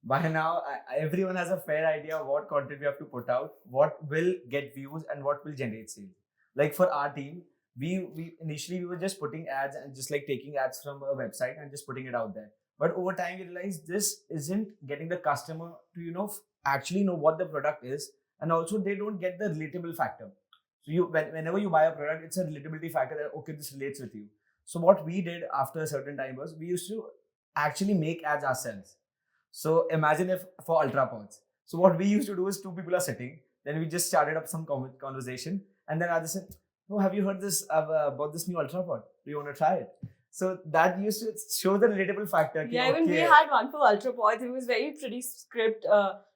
By now, everyone has a fair idea of what content we have to put out, what will get views, and what will generate sales. Like for our team, we initially were just putting ads and just taking ads from a website and just putting it out there. But over time, we realized this isn't getting the customer to actually know what the product is, and also they don't get the relatable factor. So whenever you buy a product, it's a relatability factor that okay, this relates with you. So what we did after a certain time was we used to actually make ads ourselves. So imagine if for ultra pods. So what we used to do is two people are sitting, then we just started up some conversation, and then I just said, "Oh, have you heard this about this new ultra pod? Do you want to try it?" So that used to show the relatable factor. Yeah, even we had one for Ultra Pods. It was very pretty script.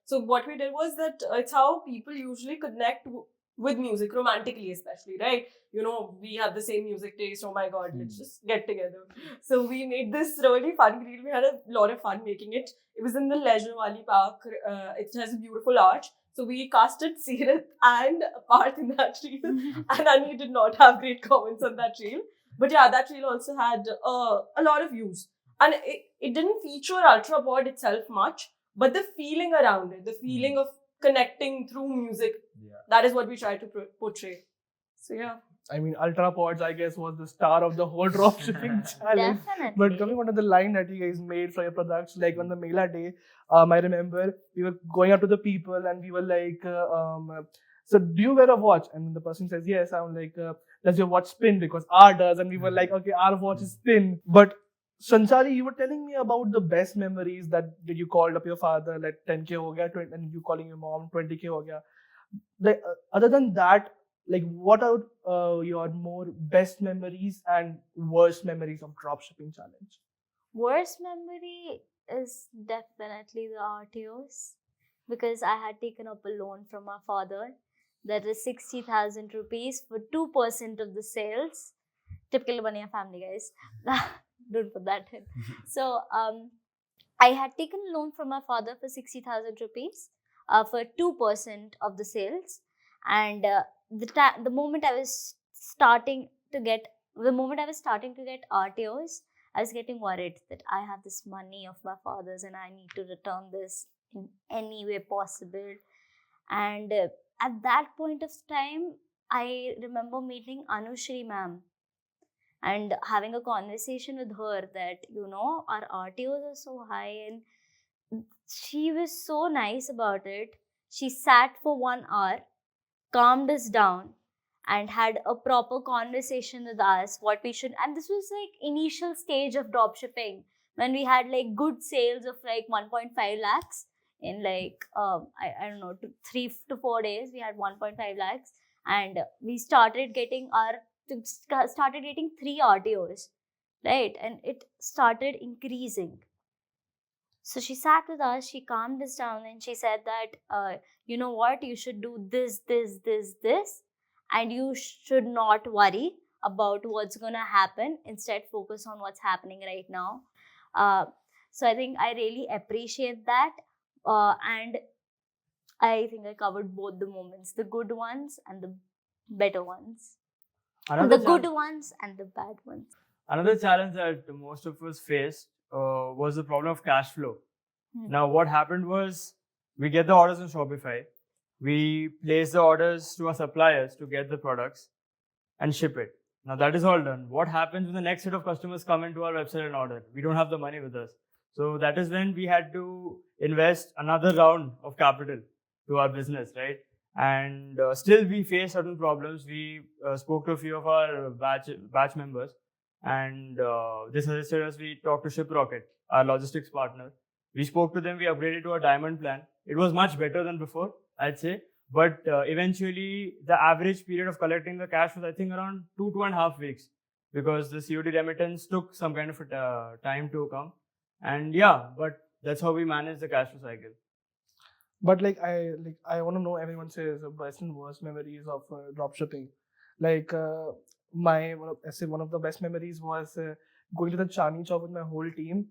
So what we did was that it's how people usually connect with music, romantically especially, right? You know, we have the same music taste. Oh my God, let's just get together. So we made this really fun reel. We had a lot of fun making it. It was in the Leisure Valley Park. It has a beautiful arch. So we casted Seerath and Parth in that reel. And Annie did not have great comments on that reel. But yeah, that reel also had a lot of views. And it didn't feature Ultra Pod itself much, but the feeling around it, the feeling of connecting through music, that is what we try to portray. So yeah. I mean, Ultra Pods, I guess, was the star of the whole dropshipping challenge. Definitely. But coming on to the line that you guys made for your products, like on the Mela day, I remember we were going up to the people and we were like, so do you wear a watch? And the person says, yes. I'm like, does your watch spin? Because our does. And we were like, okay, our watch is spin. But Sanchali, you were telling me about the best memories that you called up your father, like 10K ho gaya, and you calling your mom 20K ho gaya. Like, other than that, like, what are your more best memories and worst memories of dropshipping challenge? Worst memory is definitely the RTOs, because I had taken up a loan from my father that is 60,000 rupees for 2% of the sales. Typical Baniya family, guys. Don't put that in. So I had taken a loan from my father for 60,000 rupees for 2% of the sales, and the moment I was starting to get RTOs, I was getting worried that I have this money of my father's and I need to return this in any way possible. And at that point of time, I remember meeting Anushri ma'am and having a conversation with her that, you know, our RTOs are so high, and she was so nice about it. She sat for 1 hour, calmed us down, and had a proper conversation with us what we should. And this was like initial stage of dropshipping, when we had like good sales of like 1.5 lakhs in like I don't know, 3 to 4 days. We had 1.5 lakhs, and we started getting 3 RTOs, right? And it started increasing. So she sat with us, she calmed us down, and she said that, you know what, you should do this, and you should not worry about what's going to happen. Instead, focus on what's happening right now. So I think I really appreciate that. And I think I covered both the moments, the good ones and the better ones. The good ones and the bad ones. Another challenge that most of us faced was the problem of cash flow. Now, what happened was, we get the orders on Shopify, we place the orders to our suppliers to get the products and ship it. Now, that is all done. What happens when the next set of customers come into our website and order? We don't have the money with us. So that is when we had to invest another round of capital to our business, right? And still we face certain problems. We spoke to a few of our batch members, and they suggested us we talk to ShipRocket, our logistics partner. We spoke to them, we upgraded to a diamond plan. It was much better than before, I'd say. But eventually, the average period of collecting the cash was, I think, around 2.5 weeks, because the COD remittance took some kind of time to come. And yeah, but that's how we manage the cash flow cycle. But I want to know everyone says best and worst memories of dropshipping. Like one of the best memories was going to the Chani Chowk with my whole team.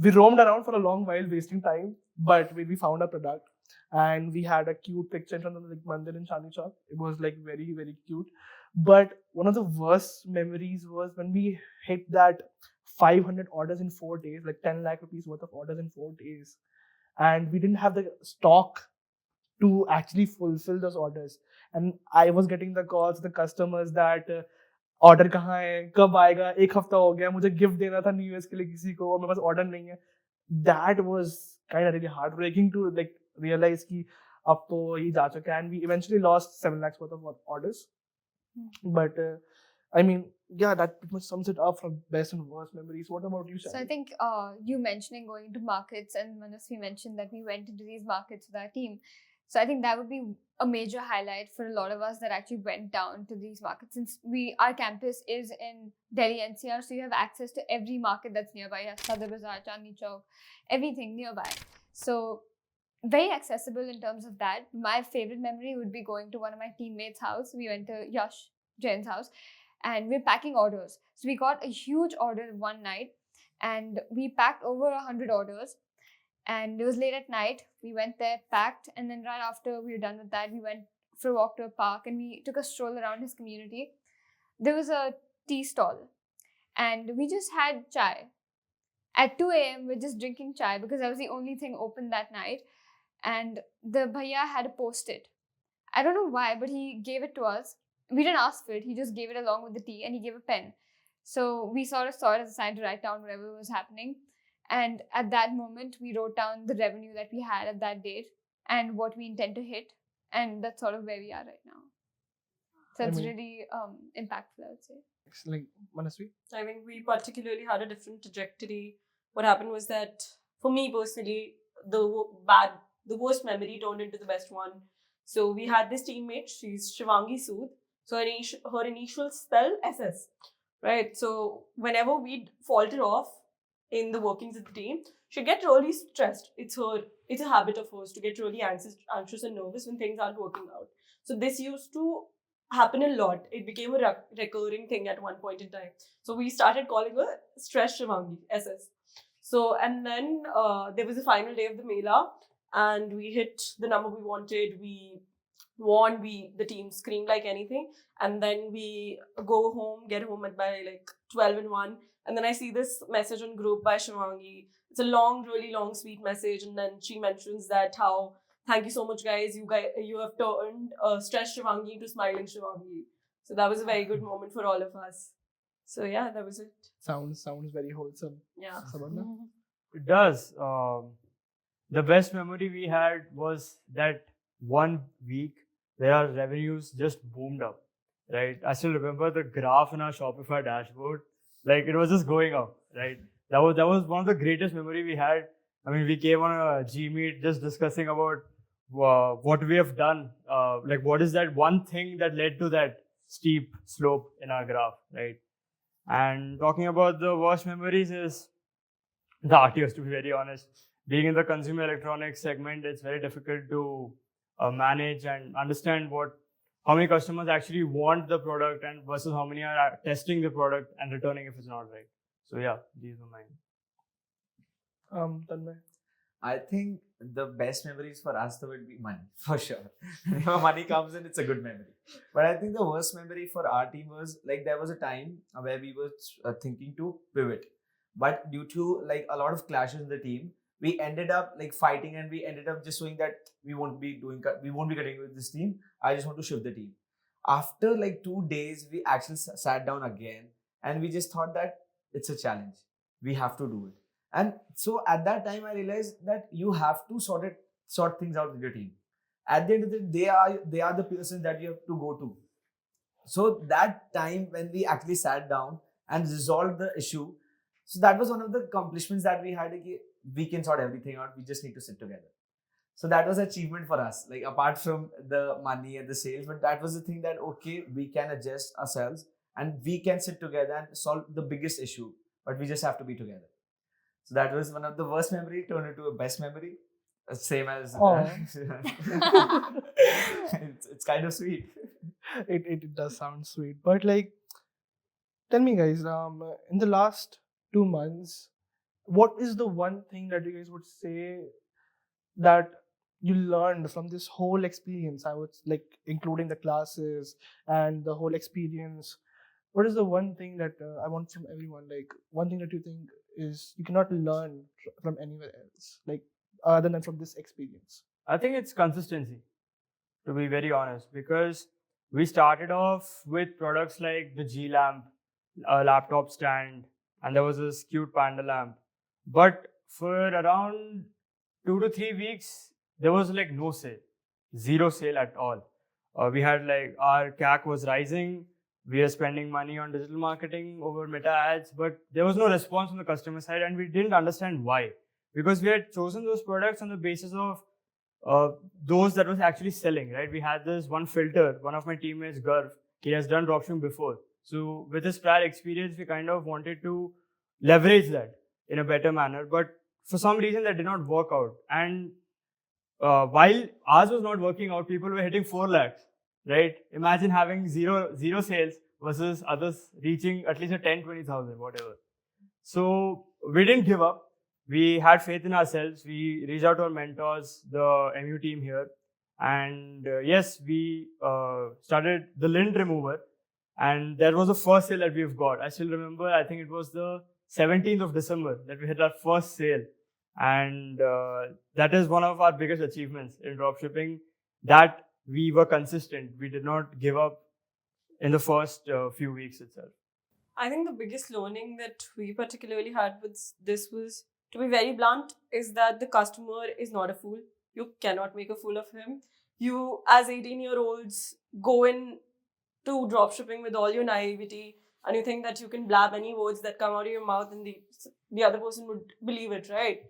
We roamed around for a long while, wasting time, but we found a product, and we had a cute picture in front of the mandir in Chani Chowk. It was like very, very cute. But one of the worst memories was when we hit that 500 orders in 4 days, like 10 lakh rupees worth of orders in 4 days. And we didn't have the stock to actually fulfill those orders. And I was getting the calls, the customers that order कहाँ है, कब आएगा, 1 हफ्ता हो गया, मुझे gift देना था न्यू ईयर के लिए किसी को और मेरे पास ऑर्डर नहीं है. That was kind of really heartbreaking to like realize कि अब तो ये जा चुका है. And we eventually lost 7 lakhs worth of orders. But I mean, yeah, that pretty much sums it up from best and worst memories. What about you, Shani? So I think you mentioning going to markets, and Manasvi mentioned that we went into these markets with our team. So I think that would be a major highlight for a lot of us that actually went down to these markets, since our campus is in Delhi NCR, so you have access to every market that's nearby. You have Sadar Bazaar, Chandni Chowk, everything nearby. So very accessible in terms of that. My favorite memory would be going to one of my teammates' house. We went to Yash Jain's house and we're packing orders. So we got a huge order one night and we packed over 100 orders. And it was late at night. We went there, packed, and then right after we were done with that, we went for a walk to a park and we took a stroll around his community. There was a tea stall and we just had chai. At 2 a.m., we're just drinking chai because that was the only thing open that night. And the bhaiya had a post-it. I don't know why, but he gave it to us. We didn't ask for it. He just gave it along with the tea and he gave a pen. So we sort of saw it as a sign to write down whatever was happening. And at that moment, we wrote down the revenue that we had at that date and what we intend to hit. And that's sort of where we are right now. So it's really impactful, I would say. Like, Manasvi? I think we particularly had a different trajectory. What happened was that, for me personally, the worst memory turned into the best one. So we had this teammate, she's Shivangi Sood. So her initials spell SS, right? So whenever we'd falter off in the workings of the team, she'd get really stressed. It's a habit of hers to get really anxious and nervous when things aren't working out. So this used to happen a lot. It became a recurring thing at one point in time. So we started calling her Stress Shivangi, SS. So, and then there was the final day of the Mela and we hit the number we wanted. We won, the team screamed like anything. And then we go home, get home at by like 12 and 1. And then I see this message on group by Shivangi. It's a long, really long, sweet message. And then she mentions that how, thank you so much, guys. You have turned stressed Shivangi into smiling Shivangi. So that was a very good moment for all of us. So yeah, that was it. Sounds very wholesome. Yeah. Sabarna? It does. The best memory we had was that 1 week where our revenues just boomed up, right? I still remember the graph in our Shopify dashboard. Like, it was just going up, right? That was one of the greatest memory we had. I mean, we came on a G Meet just discussing about what we have done. Like, what is that one thing that led to that steep slope in our graph, right? And talking about the worst memories is the RTOs, to be very honest. Being in the consumer electronics segment, it's very difficult to manage and understand how many customers actually want the product and versus how many are testing the product and returning if it's not right. So yeah, these were mine. Tanmay? I think the best memories for us would be money, for sure. Whenever money comes in, it's a good memory. But I think the worst memory for our team was like there was a time where we were thinking to pivot, but due to like a lot of clashes in the team, we ended up like fighting and we ended up just showing that we won't be continuing with this team. I just want to shift the team. After like 2 days, we actually sat down again and we just thought that it's a challenge. We have to do it. And so at that time, I realized that you have to sort things out with your team. At the end of the day, they are the persons that you have to go to. So that time when we actually sat down and resolved the issue, so that was one of the accomplishments that we had. We can sort everything out. We just need to sit together. So that was an achievement for us, like apart from the money and the sales, but that was the thing that, okay, we can adjust ourselves and we can sit together and solve the biggest issue, but we just have to be together. So that was one of the worst memory turned into a best memory. Same as it's kind of sweet. It does sound sweet. But like, tell me guys, in the last 2 months, what is the one thing that you guys would say that you learned from this whole experience? I would like including the classes and the whole experience. What is the one thing that I want from everyone? Like one thing that you think is you cannot learn from anywhere else, like other than from this experience? I think it's consistency, to be very honest, because we started off with products like the G lamp, a laptop stand, and there was this cute panda lamp. But for around 2 to 3 weeks, there was like no sale, zero sale at all. We had like our CAC was rising. We were spending money on digital marketing over meta ads, but there was no response from the customer side and we didn't understand why. Because we had chosen those products on the basis of those that was actually selling, right? We had this one filter, one of my teammates, Garv, he has done dropshipping before. So with his prior experience, we kind of wanted to leverage that in a better manner. But for some reason, that did not work out. And while ours was not working out, people were hitting 4 lakhs, right? Imagine having zero sales versus others reaching at least a 10, 20,000, whatever. So we didn't give up. We had faith in ourselves. We reached out to our mentors, the MU team here. And yes, we started the lint remover. And that was the first sale that we've got. I still remember, I think it was the 17th of December that we hit our first sale. And that is one of our biggest achievements in dropshipping, that we were consistent. We did not give up in the first few weeks itself. I think the biggest learning that we particularly had with this was, to be very blunt, is that the customer is not a fool. You cannot make a fool of him. You, as 18-year-olds, go in to dropshipping with all your naivety, and you think that you can blab any words that come out of your mouth and the other person would believe it, right?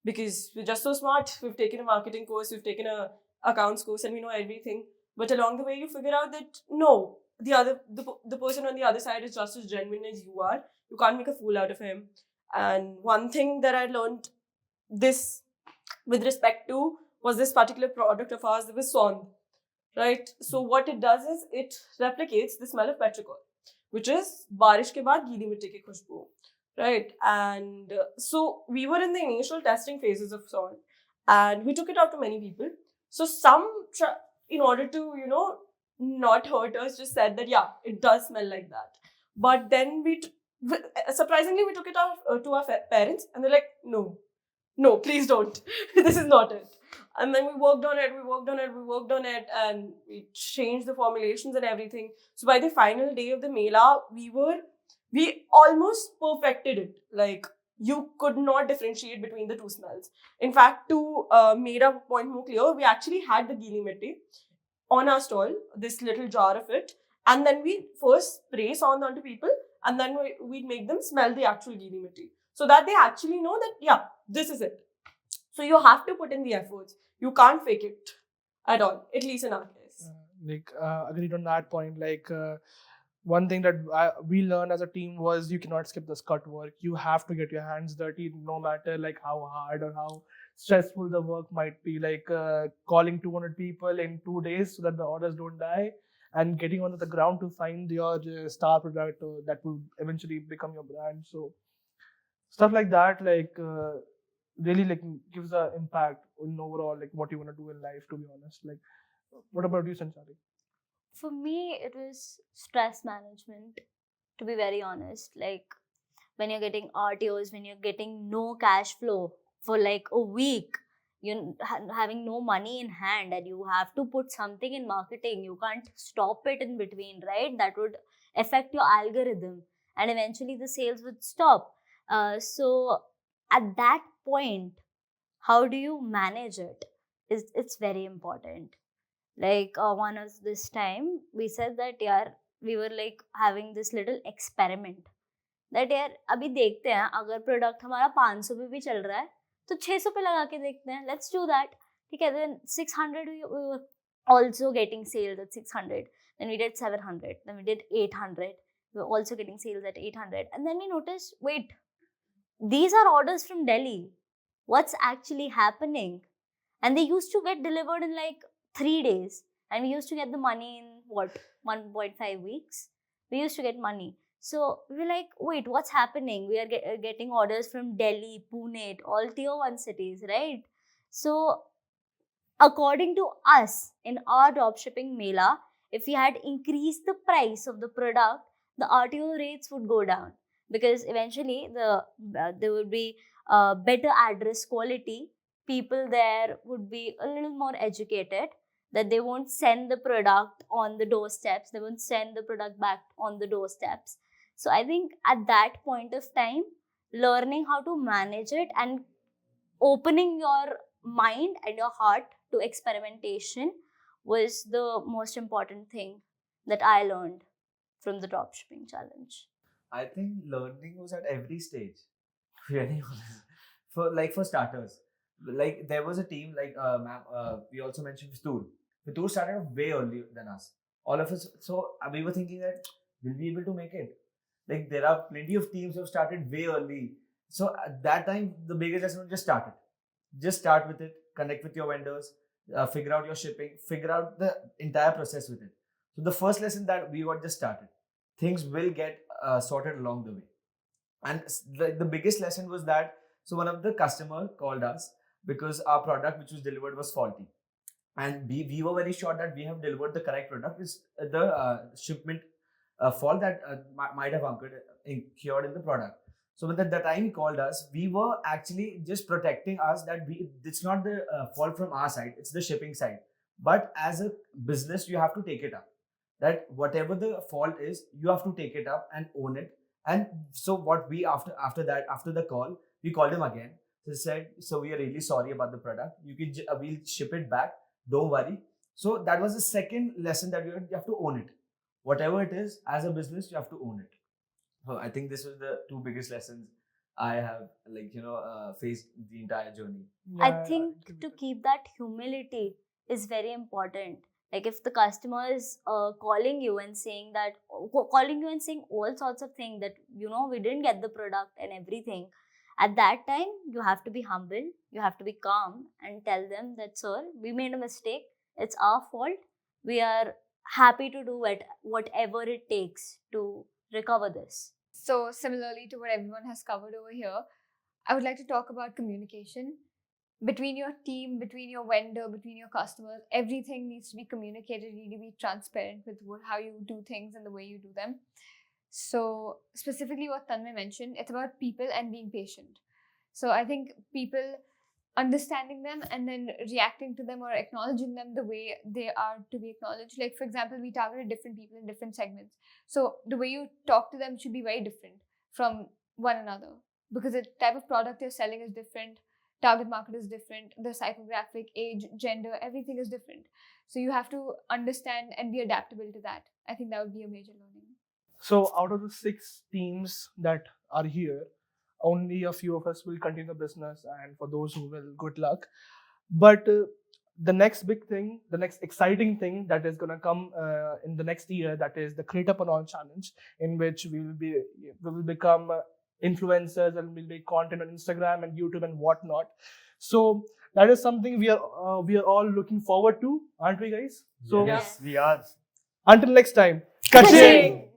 Because we're just so smart. We've taken a marketing course, we've taken a accounts course, and we know everything. But along the way, you figure out that no, the person on the other side is just as genuine as you are. You can't make a fool out of him. And one thing that I learned this with respect to was this particular product of ours, that was Sond, right? So what it does is it replicates the smell of petrichor, which is बारिश के बाद गीली मिट्टी की खुशबू, right? And so we were in the initial testing phases of Sond, and we took it out to many people. So some, in order to, not hurt us, just said that, yeah, it does smell like that. But then surprisingly, we took it out to our parents, and they're like, no, please don't. This is not it. And then we worked on it, and we changed the formulations and everything. So by the final day of the Mela, we almost perfected it. Like, you could not differentiate between the two smells. In fact, to make a point more clear, we actually had the Gili Mitti on our stall, this little jar of it, and then we first spray Sond onto people, and then we'd make them smell the actual Gili Mitti, so that they actually know that, yeah, this is it. So you have to put in the efforts. You can't fake it at all, at least in our case. Agreed on that point. One thing that we learned as a team was you cannot skip the scut work. You have to get your hands dirty, no matter how hard or how stressful the work might be. Calling 200 people in 2 days so that the orders don't die, and getting onto the ground to find your star product that will eventually become your brand. So stuff like that, really gives an impact in overall what you want to do in life, to be honest. What about you, Sanchari? For me, it was stress management, to be very honest. When you're getting RTOs, when you're getting no cash flow for a week, you're having no money in hand, and you have to put something in marketing. You can't stop it in between, right? That would affect your algorithm, and eventually the sales would stop. So at that point, how do you manage it? It's very important. One of this time, we said that we were having this little experiment, that अभी देखते हैं, अगर product हमारा 500 पे भी चल रहा है तो 600 पे लगा के देखते हैं. Let's do that. ठीक है, then 600 we were also getting sales at 600. Then we did 700. Then we did 800. We were also getting sales at 800. And then we noticed, wait, these are orders from Delhi. What's actually happening? And they used to get delivered in 3 days. And we used to get the money in 1.5 weeks. We used to get money. So we were like, wait, what's happening? We are getting orders from Delhi, Pune, all tier 1 cities, right? So according to us, in our dropshipping Mela, if we had increased the price of the product, the RTO rates would go down, because eventually there would be better address quality. People there would be a little more educated, that they won't send the product on the doorsteps. They won't send the product back on the doorsteps. So I think at that point of time, learning how to manage it and opening your mind and your heart to experimentation was the most important thing that I learned from the dropshipping challenge. I think learning was at every stage, to be very honest. For starters, like there was a team like we also mentioned Vitur. Vitur started off way earlier than us. All of us. So we were thinking that we'll be able to make it. Like there are plenty of teams who have started way early. So at that time, the biggest lesson was just start it. Just start with it. Connect with your vendors. Figure out your shipping. Figure out the entire process with it. So the first lesson that we got just started. Things will get sorted along the way. And the biggest lesson was that, so one of the customer called us because our product which was delivered was faulty. And we were very sure that we have delivered the correct product. Is the shipment fault that might have occurred in the product. So when the time he called us, we were actually just protecting us that it's not the fault from our side, it's the shipping side. But as a business, you have to take it up. That whatever the fault is, you have to take it up and own it. And so what we after the call, we called him again. He said, so we are really sorry about the product. You can we'll ship it back. Don't worry. So that was the second lesson, that you have to own it. Whatever it is, as a business, you have to own it. So I think this was the two biggest lessons I have faced the entire journey. I think to keep that humility is very important. Like if the customer is calling you and saying all sorts of things that, we didn't get the product and everything. At that time, you have to be humble, you have to be calm and tell them that, sir, we made a mistake. It's our fault. We are happy to do whatever it takes to recover this. So similarly to what everyone has covered over here, I would like to talk about communication. Between your team, between your vendor, between your customers, everything needs to be communicated. You need to be transparent with how you do things and the way you do them. So specifically what Tanmay mentioned, it's about people and being patient. So I think people understanding them and then reacting to them or acknowledging them the way they are to be acknowledged. Like for example, we targeted different people in different segments. So the way you talk to them should be very different from one another, because the type of product you're selling is different. Target market is different, the psychographic, age, gender, everything is different. So you have to understand and be adaptable to that. I think that would be a major learning. So out of the 6 teams that are here, only a few of us will continue the business, and for those who will, good luck. But the next big thing, the next exciting thing that is going to come in the next year, that is the Create Up and On Challenge, in which we will become influencers and we'll make content on Instagram and YouTube and whatnot. So that is something we are all looking forward to, aren't we, guys? So Yes, we are. until next time, Ka-ching!